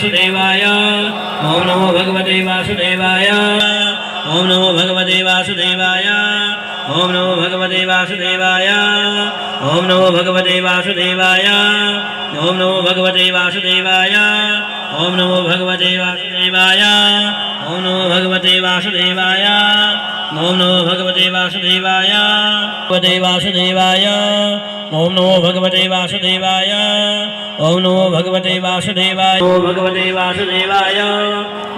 वासुदेवाय ओम नमो भगवते वासुदेवाय ओम नमो भगवते वासुदेवाय ओम नमो भगवते वासुदेवाय ओम नमो भगवते वासुदेवाय ओम नमो भगवते वासुदेवाय ओम नमो भगवते वासुदेवाय ओम नमो भगवते वासुदेवाय ओम नमो भगवते वासुदेवाय भगवते वासुदेवाय ओम नमो भगवते वासुदेवाय ओम नमो भगवते वासुदेवाय ओम भगवते वासुदेवाय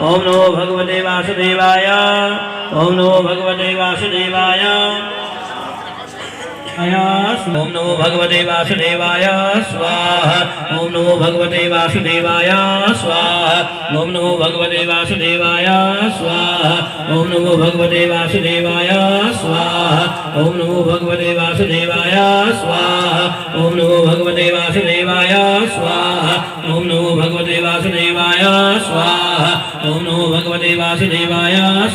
ओम नमो भगवते वासुदेवाय ओम नमो भगवते वासुदेवाय ओम नमो भगवते वासुदेवाय स्वाहा ओम नमो भगवते वासुदेवाय स्वाहा ओम नमो भगवते वासुदेवाय स्वाहा ओम नमो भगवते वासुदेवाय स्वाहा ओम नमो भगवते वासुदेवाय स्वाहा ओम नमो भगवते वासुदेवाय स्वाहा ओम नमो भगवते वासुदेवाय स्वाहा ओम नमो भगवते वासुदेवाय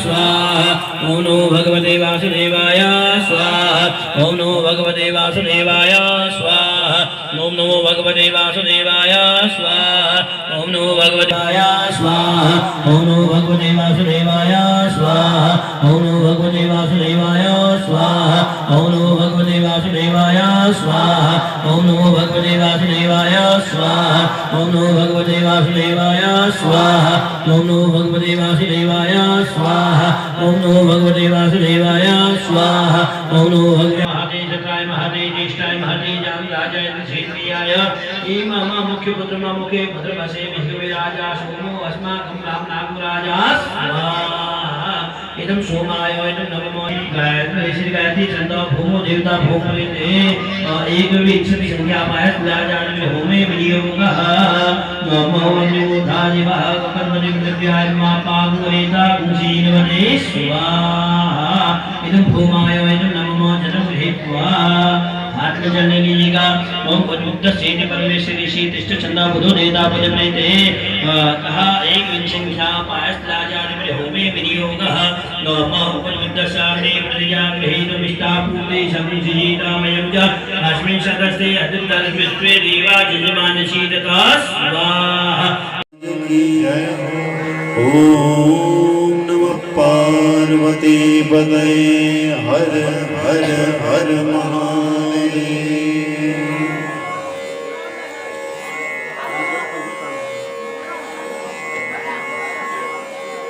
स्वाहा ओम नमो भगवते वासुदेवाय स्वाहा ओम नमो भगवते वासुदेवाय स्वाहा ओम नमो भगवते वासुदेवाय स्वाहा ओम नमो भगवताय स्वाहा ओम नमो भगवते वासुदेवाय स्वाहा ओम नमो भगवते वासुदेवाय स्वाहा ओम नमो भगवते वासुदेवाय स्वाहा ओम नमो भगवते वासुदेवाय स्वाहा ओम नमो भगवते वासुदेवाय स्वाहा ओम नमो भगवते वासुदेवाय स्वाहा ओम नमो भगवते वासुदेवाय स्वाहा ओम नमो भगवते महादेव ज्येष्ठाय महादेव राजाय क्षेत्रीयाय इमम मुख्य पुत्र मुखे भद्रवसे विष्णुवे राजा सोमो अस्माकं राम नागराजा स्वाहा इदं सोमाय इदं नमो गायत्री श्री गायत्री छंदो भूमो देवता भूमरिते एकविंशति संख्या पायस राजान होमे विनियोगः नमो अन्योधादिवः कर्मणि द्रव्याय मा पागुरेता कुंसीनवने स्वाहा इदं भूमाय इदं नमो जनं गृहीत्वा हाथ में जलने लीजिएगा ओम पद्मुक्त सेठ परमेश्वरी शी तिष्ठ छंदा बुधो देवता पदप्रेते कहा एक विंशंख्या पायस राजान होमे विनियोगः नमः उपद्मुक्त सामने प्रतिज्ञा गृहीत विष्टा पूर्ति संसिजीतामयं च अस्मिन् सदस्ते अद्वितल विश्वे देवा जजमानसी तथा स्वाहा ओम नमः पार्वती पतये हर हर हर महादेव।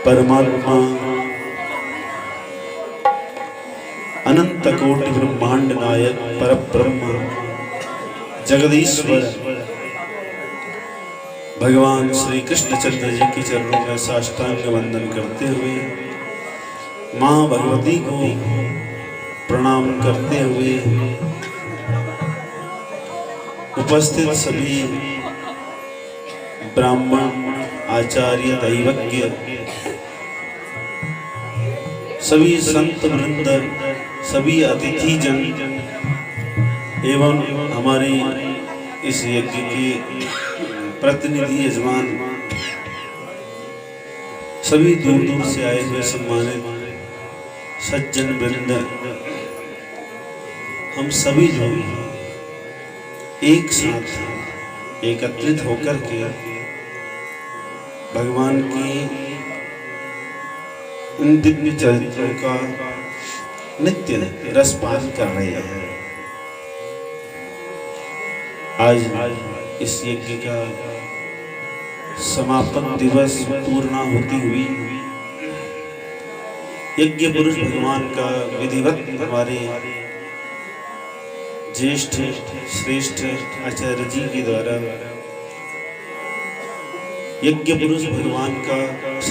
परमात्मा अनंत कोटि ब्रह्मांड नायक परब्रह्म जगदीश्वर भगवान श्री कृष्ण चंद्र जी के चरणों में साष्टांग वंदन करते हुए मां भगवती को प्रणाम करते हुए उपस्थित सभी ब्राह्मण आचार्य दैवज्ञ सभी संत वृंद सभी अतिथि जन एवं हमारे इस यज्ञ के प्रतिनिधि यजमान सभी दूर दूर से आए हुए सम्मानित सज्जन वृंद हम सभी जो एक साथ एकत्रित होकर के भगवान की उन दिव्य चरित्रों का नित्य रसपान कर रहे हैं। आज इस यज्ञ का समापन दिवस पूर्णा होती हुई यज्ञ पुरुष भगवान का विधिवत हमारे ज्येष्ठ श्रेष्ठ आचार्य जी के द्वारा यज्ञ पुरुष भगवान का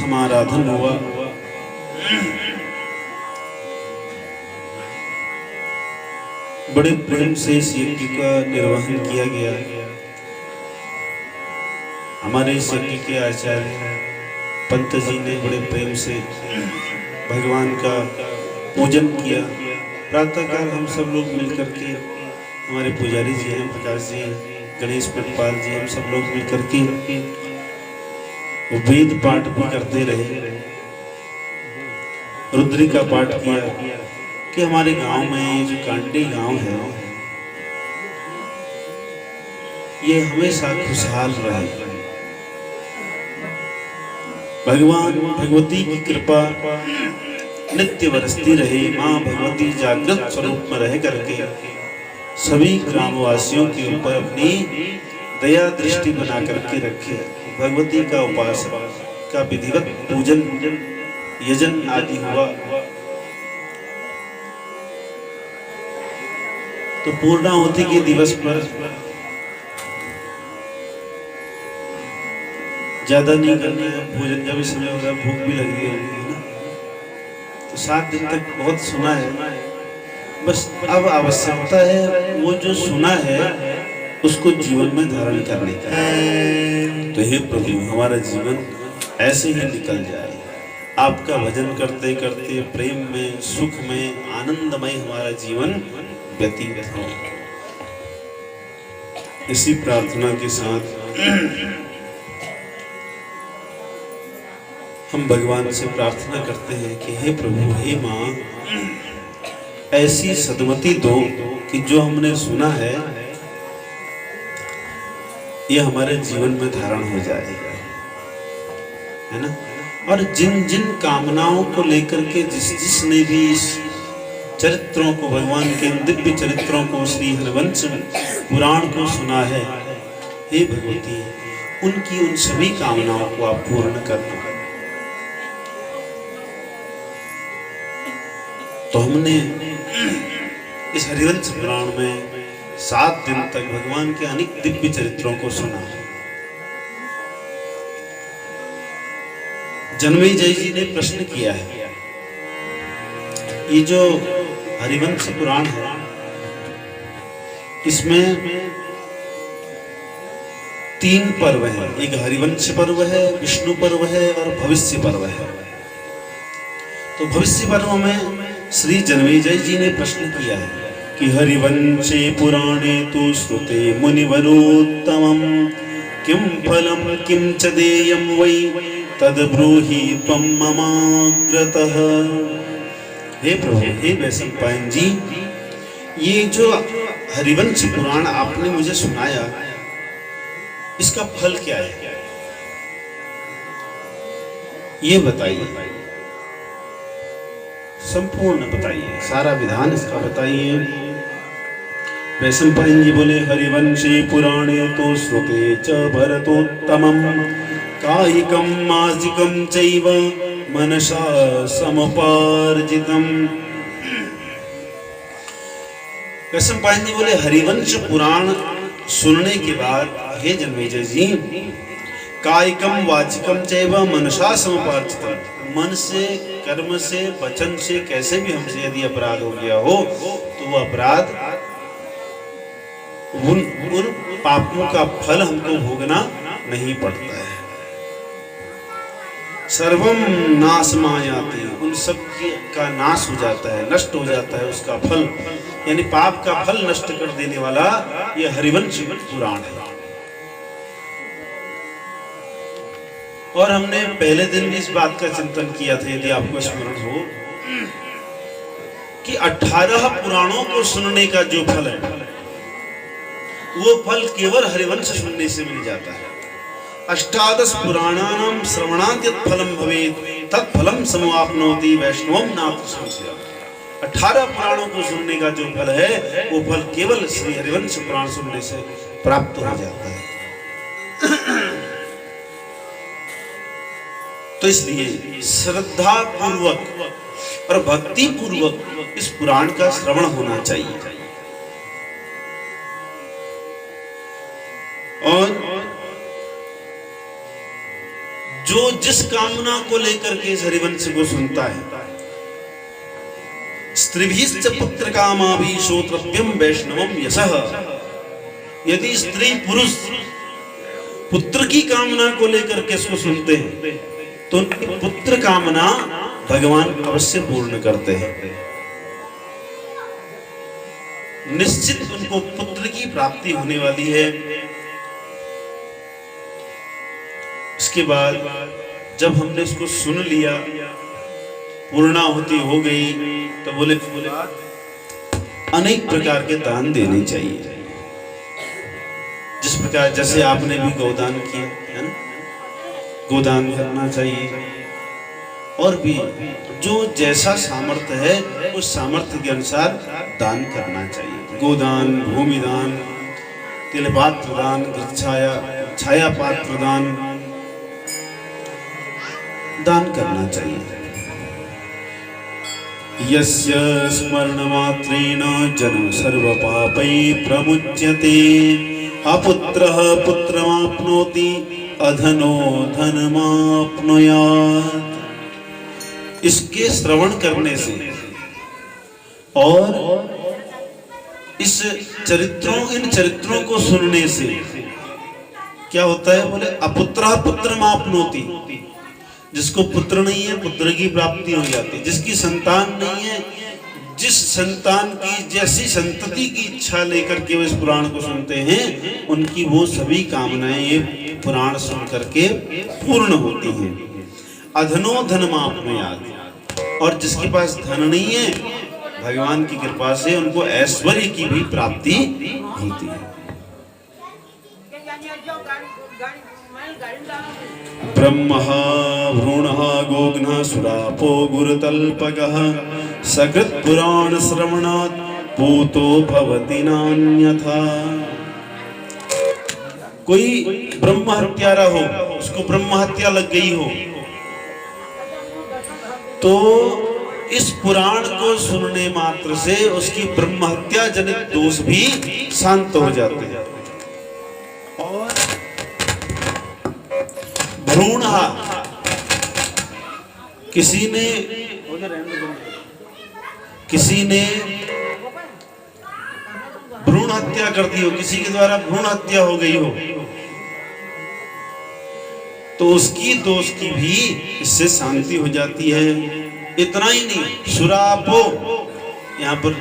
समाराधन हुआ। बड़े प्रेम से इस यज्ञ का निर्वहन किया गया। हमारे इस यज्ञ के आचार्य पंत जी ने बड़े प्रेम से भगवान का पूजन किया। प्रातःकाल हम सब लोग मिलकर के, हमारे पुजारी जी हैं प्रकाश जी, गणेश पटपाल जी, हम सब लोग मिलकर के वेद पाठ भी करते रहे, रुद्री का पाठ किया कि हमारे गांव में जो कांडी गांव है ये हमेशा खुशहाल रहे। भगवान भगवती की कृपा नित्य बरसती रहे। माँ भगवती जागृत स्वरूप में रह करके सभी ग्रामवासियों के ऊपर अपनी दया दृष्टि बना करके रखे। भगवती का उपासना का विधिवत पूजन यजन आदि हुआ। तो पूर्णाहुति के दिवस पर ज्यादा नहीं करना है, भोजन का भी समय हो रहा है, भूख भी लग रही होगी, है ना। तो 7 दिन तक बहुत सुना है, बस अब आवश्यकता है वो जो सुना है उसको जीवन में धारण करने का। तो हे प्रभु, हमारा जीवन ऐसे ही निकल जाए, आपका भजन करते करते प्रेम में, सुख में, आनंदमय हमारा जीवन व्यतीत हो। इसी प्रार्थना के साथ हम भगवान से प्रार्थना करते हैं कि हे प्रभु, हे माँ, ऐसी सद्मति दो कि जो हमने सुना है ये हमारे जीवन में धारण हो जाए, है ना। और जिन जिन कामनाओं को लेकर के जिसने भी इस चरित्रों को, भगवान के दिव्य चरित्रों को, श्री हरिवंश पुराण को सुना है, हे भगवती, उनकी उन सभी कामनाओं को आप पूर्ण कर दो। तो हमने इस हरिवंश पुराण में 7 दिन तक भगवान के अनेक दिव्य चरित्रों को सुना। जन्मेजय जी ने प्रश्न किया है, ये जो हरिवंश पुराण है इसमें 3 पर्व हैं। एक हरिवंश पर्व है, विष्णु पर्व है और भविष्य पर्व है। तो भविष्य पर्व में श्री जन्मेजय जी ने प्रश्न किया है कि हरिवंशे पुराणे तु श्रुते मुनिवरोत्तमं किं फलं किं च देयं वै तद ब्रूहि त्वं ममाग्रतः। हे प्रभु, हे वैशंपायन जी, ये जो हरिवंश पुराण आपने मुझे सुनाया, इसका फल क्या है ये बताइए, संपूर्ण बताइए, सारा विधान इसका बताइए। वैशंपायन जी बोले, हरिवंशे पुराणे तो श्रुते च भरतोत्तमं कायिकं मासिकं चैव मनसा समुपार्जितम्। वैशंपायन जी बोले, हरिवंश पुराण सुनने के बाद हे जन्मेजय जी, कायिकम वाचिकम चैव मनसा समुपार्जितम, मन से, कर्म से, वचन से, कैसे भी हमसे यदि अपराध हो गया हो तो वो अपराध, उन पापों का फल हमको भोगना नहीं पड़ता है। सर्वम नाशमायाति, उन सब का नाश हो जाता है, नष्ट हो जाता है उसका फल, यानी पाप का फल नष्ट कर देने वाला ये हरिवंश पुराण है। और हमने पहले दिन भी इस बात का चिंतन किया था, यदि आपको स्मरण हो, कि 18 पुराणों को सुनने का जो फल है वो फल केवल हरिवंश सुनने से मिल जाता है। 18 पुराणानां श्रवणात् यत् फलं भवेत् तत् फलं समवाप्नोति वैष्णवं नात्र संशयः। 18 पुराणों को सुनने का जो फल है वो फल केवल श्री हरिवंश पुराण सुनने से प्राप्त हो जाता है। तो इसलिए श्रद्धा पूर्वक और भक्ति पूर्वक इस पुराण का श्रवण होना चाहिए। और जो जिस कामना को लेकर के इस हरिवंश को सुनता है, स्त्रीभिश्च पुत्र कामाभि श्रोतव्यम वैष्णवम यशः, यदि स्त्री पुरुष पुत्र की कामना को लेकर के इसको सुनते हैं तो पुत्र कामना भगवान अवश्य पूर्ण करते हैं। निश्चित उनको पुत्र की प्राप्ति होने वाली है। इसके बाद जब हमने इसको सुन लिया, पूर्णाहुति हो गई, तो बोले अनेक प्रकार के दान देने चाहिए। जिस प्रकार जैसे आपने भी गौदान किया है ना, गोदान करना चाहिए, और भी जो जैसा सामर्थ्य है उस सामर्थ्य के अनुसार दान करना चाहिए। गोदान, भूमिदान, तिलपात्र दान, छाया पात्र दान, दान करना चाहिए। यस्य स्मरणमात्रेण जन्म सर्व पापै प्रमुच्यते, अपुत्रः पुत्रमाप्नोति, अधनो धनमाप्नुयात्। इसके श्रवण करने से और इन चरित्रों को सुनने से क्या होता है? बोले अपुत्रः पुत्रमाप्नोति, जिसको पुत्र नहीं है पुत्र की प्राप्ति हो जाती है। जिसकी संतान नहीं है, जिस संतान की जैसी संतति की इच्छा लेकर के वो इस पुराण को सुनते हैं, उनकी वो सभी कामनाएं ये पुराण सुन करके पूर्ण होती हैं। अधनो धनमाप्नुयात्, और जिसके पास धन नहीं है, भगवान की कृपा से उनको ऐश्वर्य की भी प्राप्ति होती है। ब्रह्मः भ्रूणः गोघ्नः सुरापो गुरुतल्पकः, सकृत् पुराण श्रवणात् पूतो भवति नान्यथा। कोई ब्रह्म हत्यारा हो, उसको ब्रह्म हत्या लग गई हो, तो इस पुराण को सुनने मात्र से उसकी ब्रह्म हत्या जनित दोष भी शांत हो जाते हैं। और भ्रूण, किसी ने भ्रूण हत्या कर दी हो, किसी के द्वारा भ्रूण हत्या हो गई हो, तो उसकी दोष की भी इससे शांति हो जाती है। इतना ही नहीं, सुरापो, यहाँ पर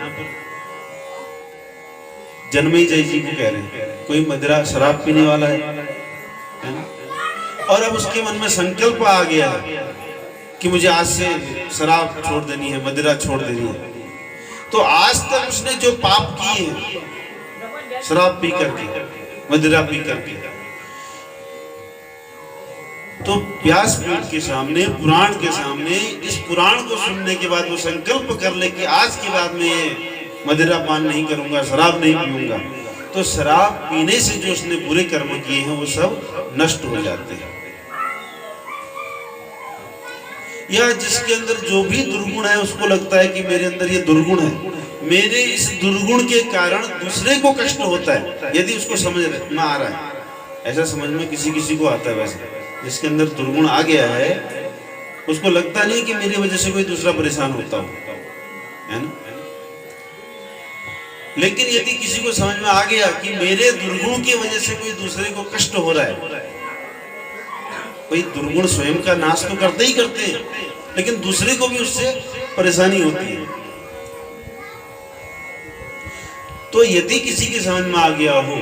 जन्मेजय जी को कह रहे हैं, कोई मदिरा शराब पीने वाला है ना? और अब उसके मन में संकल्प आ गया कि मुझे आज से शराब छोड़ देनी है, मदिरा छोड़ देनी है, तो आज तक उसने जो पाप किए हैं शराब पी करके, मदिरा पी करके, तो व्यासपीठ के सामने, पुराण के सामने, इस पुराण को सुनने के बाद वो संकल्प कर ले कि आज के बाद में मदिरा पान नहीं करूंगा, शराब नहीं पीऊंगा, तो शराब पीने से जो उसने बुरे कर्म किए हैं वो सब नष्ट हो जाते हैं। या जिसके अंदर जो भी दुर्गुण है उसको लगता है कि मेरे अंदर ये दुर्गुण है, मेरे इस दुर्गुण के कारण दूसरे को कष्ट होता है, यदि उसको समझ में आ रहा है, ऐसा समझ में किसी को आता है। वैसे जिसके अंदर दुर्गुण आ गया है उसको लगता नहीं कि मेरी वजह से कोई दूसरा परेशान होता हो, है ना? लेकिन यदि किसी को समझ में आ गया कि मेरे दुर्गुण की वजह से कोई दूसरे को कष्ट हो रहा है, कोई दुर्गुण स्वयं का नाश तो करते ही करते हैं, लेकिन दूसरे को भी उससे परेशानी होती है। तो यदि किसी की समझ में आ गया हो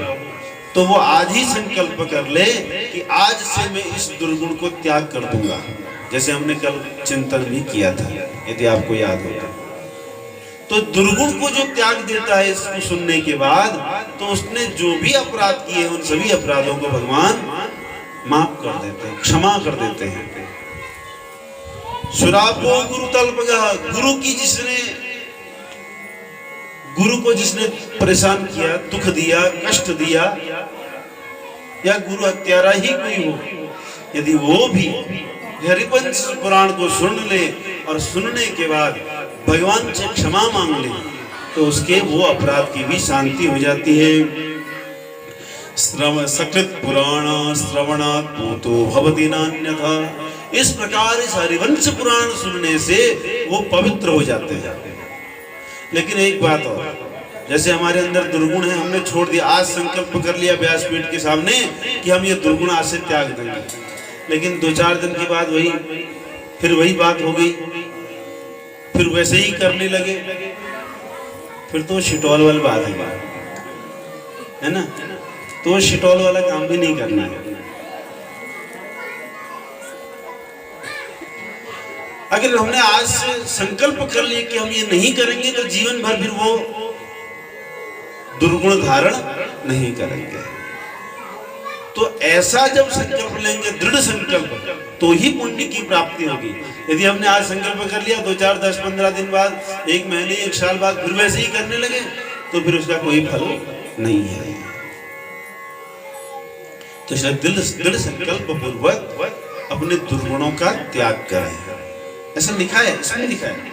तो वो आज ही संकल्प कर ले कि आज से मैं इस दुर्गुण को त्याग कर दूंगा, जैसे हमने कल चिंतन भी किया था, यदि आपको याद होगा। तो दुर्गुण को जो त्याग देता है इसको सुनने के बाद, तो उसने जो भी अपराध किए उन सभी अपराधों को भगवान माफ कर देते हैं, क्षमा कर देते हैं। सुरापो गुरुतल्पकः, गुरु को जिसने परेशान किया, दुख दिया, कष्ट दिया, या गुरु हत्यारा ही कोई हो, यदि वो भी हरिवंश पुराण को सुन ले और सुनने के बाद भगवान से क्षमा मांग ले, तो उसके वो अपराध की भी शांति हो जाती है। सकृत पुराण श्रवणात् पूतो भवति नान्यथा। इस प्रकार इस हरिवंश पुराण सुनने से वो पवित्र हो जाते हैं। लेकिन एक बात और, जैसे हमारे अंदर दुर्गुण है, हमने छोड़ दिया, आज संकल्प कर लिया व्यासपीठ के सामने कि हम ये दुर्गुण आज से त्याग देंगे, लेकिन 2-4 दिन के बाद फिर वही बात हो गई, फिर वैसे ही करने लगे, फिर तो शिटौल वाली बात है ना? तो शिटौल वाला काम भी नहीं करना है। अगर हमने आज से संकल्प कर लिया कि हम ये नहीं करेंगे, तो जीवन भर फिर वो दुर्गुण धारण नहीं करेंगे। तो ऐसा जब संकल्प लेंगे, दृढ़ संकल्प, तो ही पुण्य की प्राप्ति होगी। यदि हमने आज संकल्प कर लिया, 2 4 10 15 दिन बाद, 1 महीने 1 साल बाद फिर वैसे ही करने लगे, तो फिर उसका कोई फल नहीं है। तो इसलिए दृढ़ संकल्प पूर्वक अपने दुर्गुणों का त्याग करें। ऐसा लिखा है, इसमें लिखा है,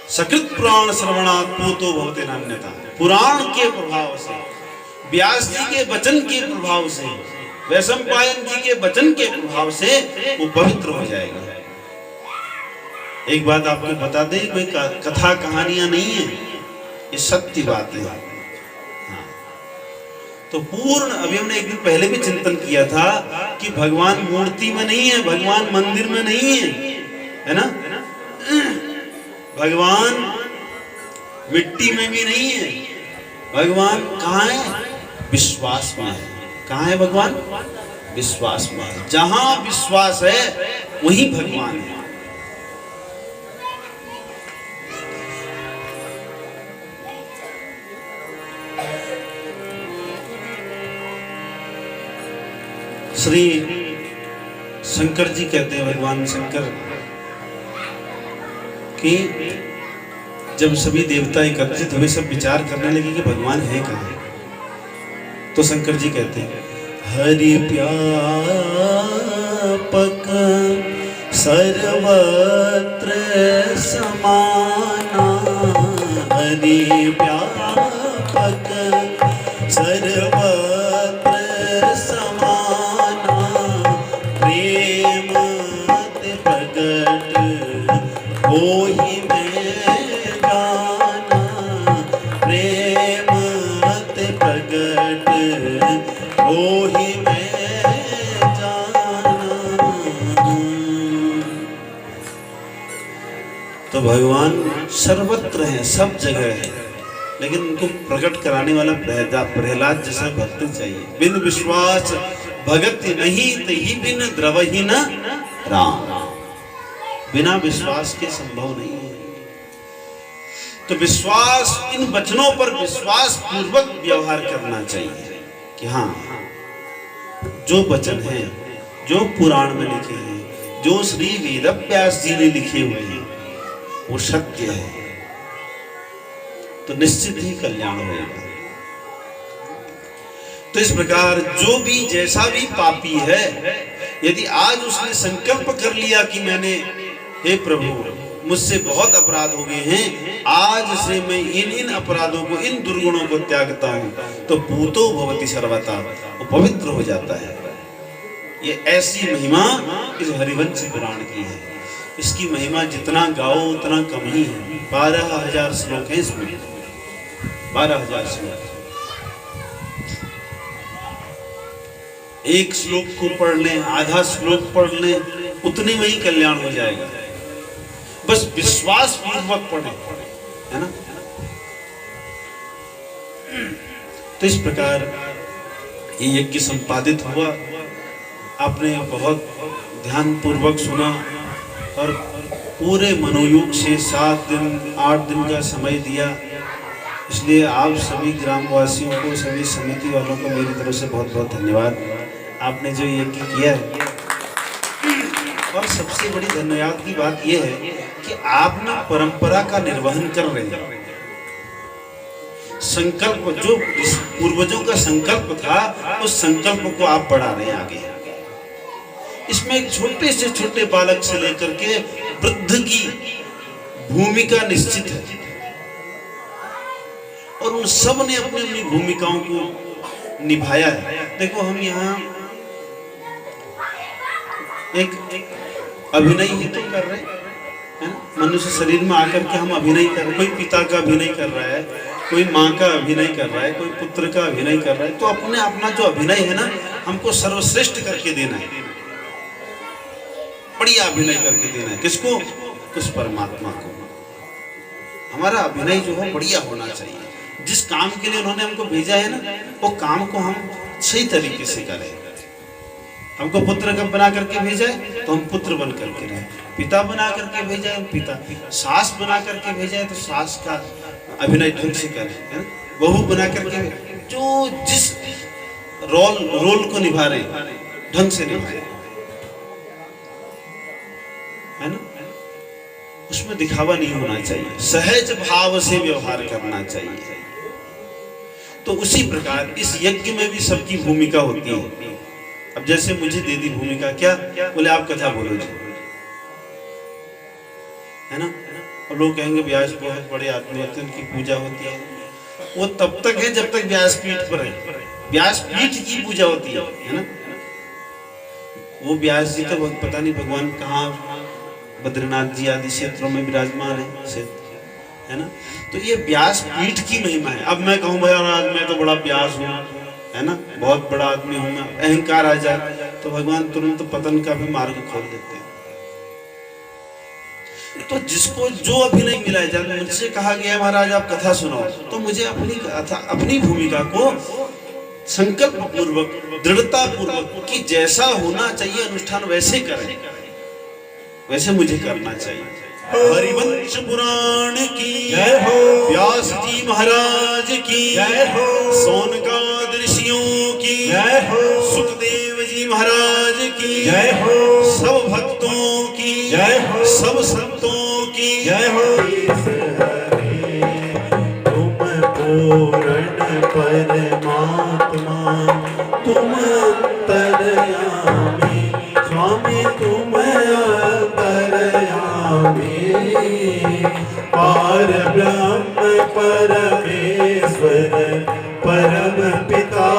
सकृत पुराण श्रवणात् पूतो भवते नान्यथा। पुराण के प्रभाव से, व्यास जी के वचन के प्रभाव से, वैशंपायन जी के वचन के प्रभाव से वो पवित्र हो जाएगा। एक बात आपको बता दें, कोई कथा कहानियां नहीं है, ये सत्य बात है। हाँ। तो पूर्ण, अभी हमने एक दिन पहले भी चिंतन किया था कि भगवान मूर्ति में नहीं है, भगवान मंदिर में नहीं है ना? भगवान मिट्टी में भी नहीं है। भगवान कहाँ है? विश्वास में है। कहाँ है भगवान? विश्वास में है। जहां विश्वास है वही भगवान है। श्री शंकर जी कहते हैं, भगवान शंकर कि जब सभी देवता एकत्रित हुए, सब विचार करने लगे कि भगवान है कहाँ, तो शंकर जी कहते हैं, हरि व्यापक सर्वत्र समाना, हरि व्यापक सर्वत्र समाना, प्रेम प्रगट होहि में जाना, प्रेम प्रगट होहि में जाना। तो भगवान सर्वत्र है, सब जगह है, लेकिन उनको प्रकट कराने वाला प्रहलाद जैसा भक्त चाहिए। बिन विश्वास भगत नहीं, तही बिन द्रवही न राम। बिना विश्वास के संभव नहीं है। तो विश्वास, इन वचनों पर विश्वास पूर्वक व्यवहार करना चाहिए कि हाँ, जो वचन हैं, जो पुराण में लिखे हैं, जो श्री वेदव्यास जी ने लिखे हुए हैं, वो सत्य है, तो निश्चित ही कल्याण होगा। तो इस प्रकार जो भी, जैसा भी पापी है, यदि आज उसने संकल्प कर लिया कि मैंने, हे प्रभु मुझसे बहुत अपराध हो गए हैं, आज से मैं इन अपराधों को, इन दुर्गुणों को त्यागता हूं, तो पूतो भवति सर्वथा, वो पवित्र हो जाता है। ये ऐसी महिमा इस हरिवंश पुराण की है। इसकी महिमा जितना गाओ उतना कम ही है। 12,000 श्लोक है इसमें, 12,000 श्लोक। एक श्लोक को पढ़ लें, आधा श्लोक पढ़ लें, उतने में ही कल्याण हो जाएगा। बस विश्वास पूर्वक पढ़े, है ना? तो इस प्रकार ये यज्ञ संपादित हुआ। आपने बहुत ध्यान पूर्वक सुना और पूरे मनोयोग से 7 दिन 8 दिन का समय दिया। इसलिए आप सभी ग्रामवासियों को, सभी समिति वालों को मेरी तरफ से बहुत बहुत धन्यवाद। आपने जो यज्ञ किया है, और सबसे बड़ी धन्यवाद की बात यह है कि आप ना परंपरा का निर्वहन कर रहे हैं। संकल्प, जो पूर्वजों का संकल्प था, उस संकल्प को आप बढ़ा रहे हैं आगे। इसमें एक छोटे से छोटे बालक से लेकर के वृद्ध की भूमिका निश्चित है, और उन सब ने अपनी अपनी भूमिकाओं को निभाया है। देखो, हम यहाँ एक अभिनय ही तो कर रहे हैं, मनुष्य शरीर में आकर के हम अभिनय कर रहे हैं। कोई पिता का अभिनय कर रहा है, कोई माँ का अभिनय कर रहा है, कोई पुत्र का अभिनय कर रहा है। तो अपने अपना जो अभिनय है ना, हमको सर्वश्रेष्ठ करके देना है, बढ़िया अभिनय करके देना है। किसको? उस परमात्मा को। हमारा अभिनय जो है बढ़िया होना चाहिए। जिस काम के लिए उन्होंने हमको भेजा है ना, वो काम को हम सही तरीके से करें। हमको पुत्र का बना करके भेजा है तो हम पुत्र बन करके रहें, पिता बना करके भेजा है हम पिता, सास बना करके भेजा है तो सास का अभिनय ढंग से करें, बहू बना करके, जो जिस रोल को निभा रहे हैं, ढंग से निभाए, है ना। उसमें दिखावा नहीं होना चाहिए, सहज भाव से व्यवहार करना चाहिए। तो उसी प्रकार इस यज्ञ में भी सबकी भूमिका होती है। अब जैसे मुझे दे दी भूमिका, क्या बोले आप कथा बोलो जी, है ना। और लोग कहेंगे व्यास बहुत बड़े आदमी होते हैं, उनकी पूजा होती है। वो तब तक है जब तक व्यासपीठ पर है, व्यासपीठ की पूजा होती है ना। वो व्यास जी तो पता नहीं भगवान कहाँ, बद्रीनाथ जी आदि क्षेत्रों में विराजमान है ना। तो ये व्यासपीठ की महिमा है। अब मैं कहूँ महाराज मैं तो बड़ा व्यास हूँ, है ना, बहुत बड़ा आदमी हूँ मैं, अहंकार आ जाए तो भगवान तुरंत पतन का भी मार्ग खोल देते हैं। तो जिसको जो अभी नहीं मिला है, जब मुझसे कहा गया महाराज आप कथा सुनाओ, तो मुझे अपनी कथा, अपनी भूमिका को संकल्प पूर्वक, दृढ़ता पूर्वक कि जैसा होना चाहिए अनुष्ठान वैसे करें, वैसे मुझे करना चाहिए। हरिवंश पुराण की जय हो, व्यास जी महाराज की जय हो, सोनकाद ऋषियों की जय हो, सुखदेव जी महाराज की जय हो, सब भक्तों की जय हो, सब संतों की जय हो। तुम पूर्ण परमात्मा, तुम अंतर्यामी स्वामी, तुम अंतर्यामी, पार ब्रह्म परमेश्वर, परम पिता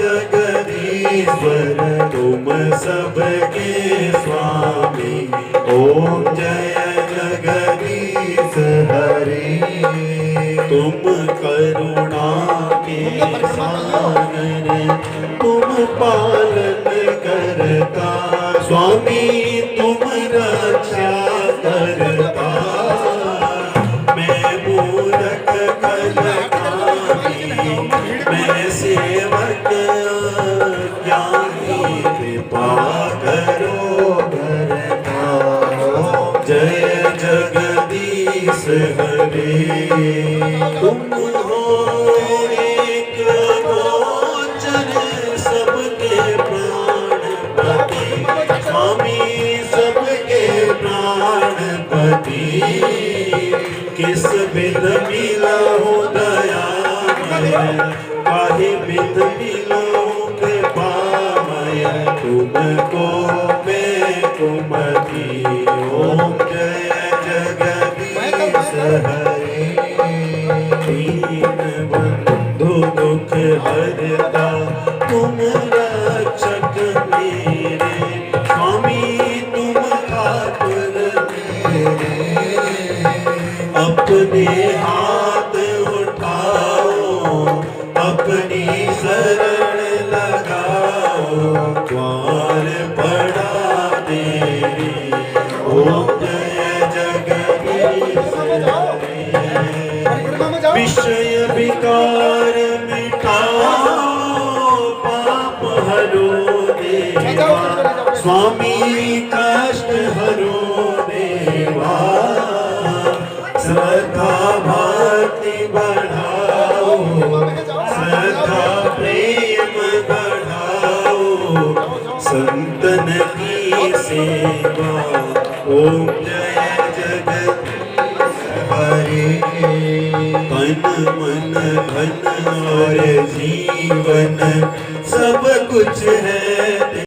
जगदीश्वर, तुम सबके स्वामी, ओम जय जगदीश हरि। तुम करुणा के सागर, तुम पालन करता स्वामी, तुम रक्षा करता, मैं मूरख कलकारी, मैं सेवक ज्ञानी, कृपा करो करता, जय जगदीश हरे। तुम हो एक गोचर सबके प्राणपति स्वामी, सबके प्राणपति, किस विध मिला हो दया, काहे विध मिला हो कृपामय, तुमको मैं कुमति, ओम जय जगदीश हरे। दीन बंधु दुख हरता, तुम रक्षक मेरे स्वामी, तुम ठाकुर मेरे, अपने हाथ उठाओ, अपनी शरण लगाओ, द्वार पड़ा तेरे, ओम जय जगदीश हरे। विषय विकार मिटाओ, पाप हरो देवा स्वामी, कष्ट हरो देवा, श्रद्धा भक्ति बढ़ाओ, श्रद्धा प्रेम बढ़ाओ, संतन की सेवा, ओम जय जगदीश हरे। तन मन धन और जीवन सब कुछ है